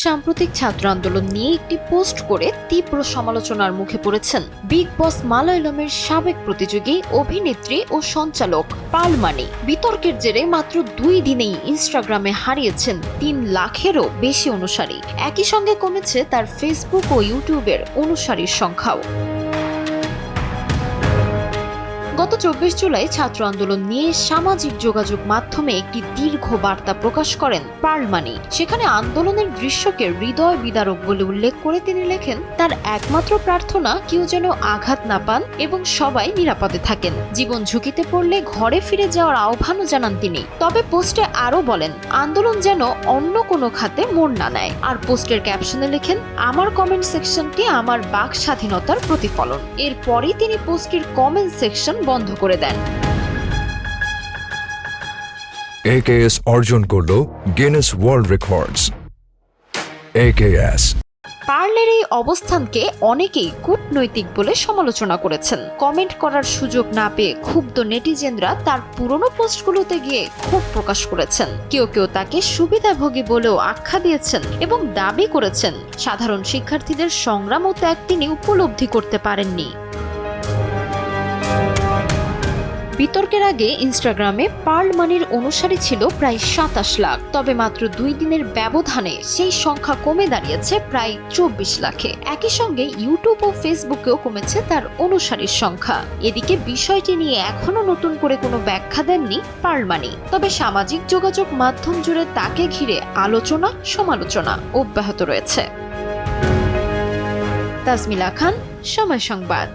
সাম্প্রতিক ছাত্র আন্দোলন নিয়ে একটি পোস্ট করে তীব্র সমালোচনার মুখে পড়েছেন বিগ বস মালয়ালমের সাবেক প্রতিযোগী, অভিনেত্রী ও সঞ্চালক পার্ল মানি। বিতর্কের জেরে মাত্র 2 দিনেই ইনস্টাগ্রামে হারিয়েছেন 3 লাখেরও বেশি অনুসারী। একই সঙ্গে কমেছে তার ফেসবুক ও ইউটিউবের অনুসারীর সংখ্যাও। গত 24 জুলাই ছাত্র আন্দোলন নিয়ে সামাজিক যোগাযোগ মাধ্যমে একটি দীর্ঘ বার্তা প্রকাশ করেন পার্ল মানি। সেখানে আন্দোলনের দৃশ্যকে হৃদয় বিদারক বলে উল্লেখ করে তিনি লেখেন, তার একমাত্র প্রার্থনা কেউ যেন আঘাত না পান এবং সবাই নিরাপদে থাকেন। জীবন ঝুঁকিতে পড়লে ঘরে ফিরে যাওয়ার আহ্বানও জানান তিনি। তবে পোস্টে আরও বলেন, আন্দোলন যেন অন্য কোনো খাতে মোড় না নেয়। আর পোস্টের ক্যাপশনে লেখেন, আমার কমেন্ট সেকশনটি আমার বাক স্বাধীনতার প্রতিফলন। এরপরই তিনি পোস্টের কমেন্ট সেকশন বন্ধ করে দেন। AKS অর্জন করল গিনেস ওয়ার্ল্ড রেকর্ডস। AKS পার্লের এই অবস্থানকে অনেকেই কূটনৈতিক বলে সমালোচনা করেছেন। কমেন্ট করার সুযোগ না পেয়ে ক্ষুব্ধ নেটিজেনরা তার পুরনো পোস্টগুলোতে গিয়ে ক্ষোভ প্রকাশ করেছেন। কেউ কেউ তাকে সুবিধাভোগী বলেও আখ্যা দিয়েছেন এবং দাবি করেছেন সাধারণ শিক্ষার্থীদের সংগ্রাম ও ত্যাগ তিনি উপলব্ধি করতে পারেননি। বিতর্কের আগে ইনস্টাগ্রামে পার্ল মানির অনুসারী ছিল প্রায় 27 লাখ। তবে মাত্র 2 দিনের ব্যবধানে সেই সংখ্যা কমে দাঁড়িয়েছে প্রায় 24 লাখে। একই সঙ্গে ইউটিউব ও ফেসবুকেও কমেছে তার অনুসারীর সংখ্যা। এদিকে বিষয়টি নিয়ে এখনো নতুন করে কোনো ব্যাখ্যা দেননি পার্ল মানি। তবে সামাজিক যোগাযোগ মাধ্যম জুড়ে তাকে ঘিরে আলোচনা সমালোচনা অব্যাহত রয়েছে। তাজমিলা খান, সময় সংবাদ।